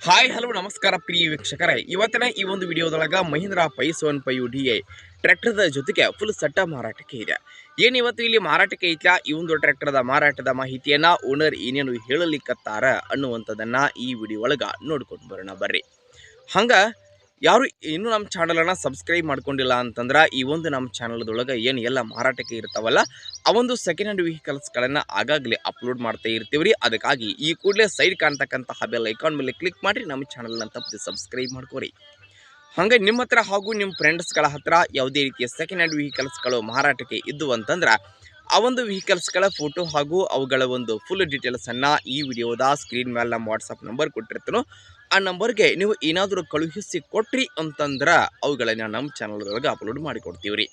Hi hello ನಮಸ್ಕಾರ ಪ್ರಿಯ ವೀಕ್ಷಕರೇ, ಇವತ್ತಿನ ಈ ಒಂದು ವಿಡಿಯೋದೊಳಗ ಮಹೀಂದ್ರಾ 575 DI ಟ್ರ್ಯಾಕ್ಟರ್ದ ಜೊತೆಗೆ ಫುಲ್ ಸೆಟ್ ಮಾರಾಟಕ್ಕೆ ಇದೆ. ಏನು ಇವತ್ತು ಇಲ್ಲಿ ಮಾರಾಟಕ್ಕೆ ಐತ್ಲಾ ಈ ಒಂದು ಟ್ರ್ಯಾಕ್ಟರ್ದ ಮಾರಾಟದ ಮಾಹಿತಿಯನ್ನ ಓನರ್ ಏನೇನು ಹೇಳಲಿಕ್ಕತ್ತಾರ ಅನ್ನುವಂಥದ್ದನ್ನ ಈ ವಿಡಿಯೋ ಒಳಗ ನೋಡ್ಕೊಂಡು ಬರೋಣ ಬರ್ರಿ. ಹಂಗ ಯಾರು ಇನ್ನೂ ನಮ್ಮ ಚಾನಲನ್ನು ಸಬ್ಸ್ಕ್ರೈಬ್ ಮಾಡ್ಕೊಂಡಿಲ್ಲ ಅಂತಂದ್ರೆ ಈ ಒಂದು ನಮ್ಮ ಚಾನಲ್ದೊಳಗೆ ಏನು ಎಲ್ಲ ಮಾರಾಟಕ್ಕೆ ಇರ್ತಾವಲ್ಲ ಆ ಒಂದು ಸೆಕೆಂಡ್ ಹ್ಯಾಂಡ್ ವೆಹಿಕಲ್ಸ್ಗಳನ್ನು ಆಗಾಗಲೇ ಅಪ್ಲೋಡ್ ಮಾಡ್ತಾ ಇರ್ತೀವಿ ರೀ. ಅದಕ್ಕಾಗಿ ಈ ಕೂಡಲೇ ಸೈಡ್ ಕಾಣ್ತಕ್ಕಂಥ ಬೆಲ್ ಐಕಾನ್ ಮೇಲೆ ಕ್ಲಿಕ್ ಮಾಡಿರಿ, ನಮ್ಮ ಚಾನಲ್ನ ತಪ್ಪದೆ ಸಬ್ಸ್ಕ್ರೈಬ್ ಮಾಡ್ಕೋರಿ. ಹಾಗೆ ನಿಮ್ಮ ಹತ್ರ ಹಾಗೂ ನಿಮ್ಮ ಫ್ರೆಂಡ್ಸ್ಗಳ ಹತ್ರ ಯಾವುದೇ ರೀತಿಯ ಸೆಕೆಂಡ್ ಹ್ಯಾಂಡ್ ವೆಹಿಕಲ್ಸ್ಗಳು ಮಾರಾಟಕ್ಕೆ ಇದ್ದು ಅಂತಂದ್ರೆ ಆ ಒಂದು ವೆಹಿಕಲ್ಸ್ಗಳ ಫೋಟೋ ಹಾಗೂ ಅವುಗಳ ಒಂದು ಫುಲ್ ಡೀಟೇಲ್ಸನ್ನು ಈ ವಿಡಿಯೋದ ಸ್ಕ್ರೀನ್ ಮೇಲೆ ನಮ್ಮ ವಾಟ್ಸಪ್ ನಂಬರ್ ಕೊಟ್ಟಿರ್ತೀನೋ ಆ ನಂಬರ್ಗೆ ನೀವು ಏನಾದರೂ ಕಳುಹಿಸಿ ಕೊಟ್ರಿ ಅಂತಂದ್ರೆ ಅವುಗಳನ್ನ ನಮ್ಮ ಚಾನಲ್ದೊಳಗೆ ಅಪ್ಲೋಡ್ ಮಾಡಿಕೊಡ್ತೀವಿ ರೀ.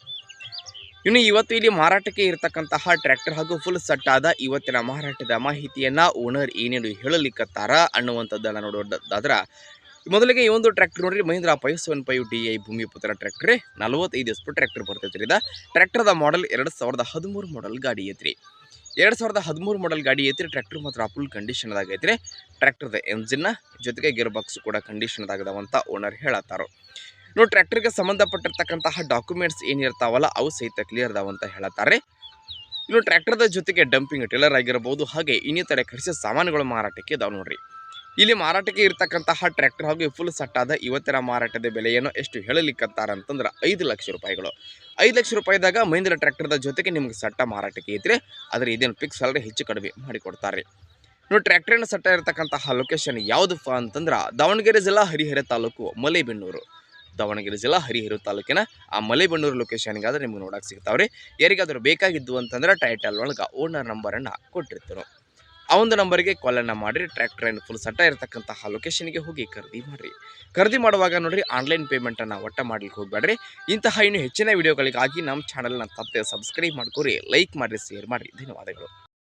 ಇನ್ನು ಇವತ್ತು ಇಲ್ಲಿ ಮಾರಾಟಕ್ಕೆ ಇರತಕ್ಕಂತಹ ಟ್ರ್ಯಾಕ್ಟರ್ ಹಾಗೂ ಫುಲ್ ಸೆಟ್ ಆದ ಇವತ್ತಿನ ಮಾರಾಟದ ಮಾಹಿತಿಯನ್ನು ಓನರ್ ಏನೇನು ಹೇಳಲಿಕ್ಕತ್ತಾರ ಅನ್ನುವಂಥದ್ದನ್ನು ನೋಡೋದಾದ್ರೆ ಮೊದಲಿಗೆ ಈ ಒಂದು ಟ್ರ್ಯಾಕ್ಟರ್ ನೋಡ್ರಿ, Mahindra 575 DI Bhoomiputra tractor 45 HP tractor ಬರ್ತೈತ್ರಿ. ಇದು ಟ್ರ್ಯಾಕ್ಟರ್ದ ಮಾಡಲ್ 2013 ಮಾಡಲ್ ಗಾಡಿ ಐತ್ರಿ. 2013 ಮಾಡಲ್ ಗಾಡಿ ಐತ್ರಿ. ಟ್ರ್ಯಾಕ್ಟರ್ ಮಾತ್ರ ಫುಲ್ ಕಂಡೀಷನ್ದಾಗ ಐತ್ರಿ. ಟ್ರ್ಯಾಕ್ಟರ್ದ ಎಂಜಿನ್ ಜೊತೆಗೆ ಗೇರ್ ಬಾಕ್ಸ್ ಕೂಡ ಕಂಡೀಷನ್ದಾಗದವಂತ ಓನರ್ ಹೇಳತ್ತಾರೋ. ನೋಡಿ, ಟ್ರ್ಯಾಕ್ಟರ್ಗೆ ಸಂಬಂಧಪಟ್ಟಿರ್ತಕ್ಕಂತಹ ಡಾಕ್ಯುಮೆಂಟ್ಸ್ ಏನಿರ್ತಾವಲ್ಲ ಅವು ಸಹಿತ ಕ್ಲಿಯರ್ ಅದಾವಂತ ಹೇಳತ್ತಾರೆ. ಇನ್ನು ಟ್ರ್ಯಾಕ್ಟರ್ದ ಜೊತೆಗೆ ಡಂಪಿಂಗ್ ಟೇಲರ್ ಆಗಿರಬಹುದು, ಹಾಗೆ ಇನ್ನಿತರೆ ಕೃಷಿ ಸಾಮಾನುಗಳು ಮಾರಾಟಕ್ಕೆ ಇದಾವೆ ನೋಡ್ರಿ. ಇಲ್ಲಿ ಮಾರಾಟಕ್ಕೆ ಇರ್ತಕ್ಕಂತಹ ಟ್ರ್ಯಾಕ್ಟರ್ ಹಾಗೂ ಫುಲ್ ಸೆಟ್ ಆದ ಇವತ್ತಿನ ಮಾರಾಟದ ಬೆಲೆಯನ್ನು ಎಷ್ಟು ಹೇಳಲಿಕ್ಕತ್ತಾರ ಅಂತಂದ್ರೆ 5 ಲಕ್ಷ ರೂಪಾಯಿಗಳು. 5 ಲಕ್ಷ ರೂಪಾಯಿದಾಗ ಮಹೀಂದ್ರ ಟ್ರ್ಯಾಕ್ಟರ್ದ ಜೊತೆಗೆ ನಿಮ್ಗೆ ಸಟ್ಟ ಮಾರಾಟಕ್ಕೆ ಐತ್ರಿ. ಆದರೆ ಇದೇನು ಫಿಕ್ಸ್ ಅಲ್ಲದೆ ಹೆಚ್ಚು ಕಡಿಮೆ ಮಾಡಿಕೊಡ್ತಾರೆ. ನೋಡಿ, ಟ್ರ್ಯಾಕ್ಟರ್ನ ಸಟ್ಟ ಇರತಕ್ಕಂತಹ ಲೊಕೇಶನ್ ಯಾವುದಪ್ಪ ಅಂತಂದ್ರೆ ದಾವಣಗೆರೆ ಜಿಲ್ಲಾ ಹರಿಹರ ತಾಲೂಕು ಮಲೇಬೆನ್ನೂರು. ದಾವಣಗೆರೆ ಜಿಲ್ಲಾ ಹರಿಹರ ತಾಲೂಕಿನ ಆ ಮಲೇಬೆನ್ನೂರು ಲೊಕೇಶನ್ಗಾದ್ರೆ ನಿಮ್ಗೆ ನೋಡಕ್ಕೆ ಸಿಗ್ತಾವ್ರಿ. ಯಾರಿಗಾದ್ರೂ ಬೇಕಾಗಿದ್ದು ಅಂತಂದ್ರೆ ಟೈಟಲ್ ಒಳಗೆ ಓನರ್ ನಂಬರನ್ನು ಕೊಟ್ಟಿರ್ತೀವಿ. ಆ ಒಂದು ನಂಬರ್ಗೆ ಕಾಲನ್ನು ಮಾಡಿರಿ. ಟ್ರ್ಯಾಕ್ಟರ್ ಏನು ಫುಲ್ ಸಟ್ಟ ಇರತಕ್ಕಂತಹ ಲೊಕೇಶನ್ಗೆ ಹೋಗಿ ಖರೀದಿ ಮಾಡಿರಿ. ಖರೀದಿ ಮಾಡುವಾಗ ನೋಡಿರಿ, ಆನ್ಲೈನ್ ಪೇಮೆಂಟನ್ನು ಒಟ್ಟ ಮಾಡ್ಲಿಕ್ಕೆ ಹೋಗಬೇಡ್ರಿ. ಇಂತಹ ಇನ್ನೂ ಹೆಚ್ಚಿನ ವಿಡಿಯೋಗಳಿಗಾಗಿ ನಮ್ಮ ಚಾನಲ್ನ ತಪ್ಪದೆ ಸಬ್ಸ್ಕ್ರೈಬ್ ಮಾಡ್ಕೊರಿ, ಲೈಕ್ ಮಾಡಿರಿ, ಶೇರ್ ಮಾಡಿರಿ. ಧನ್ಯವಾದಗಳು.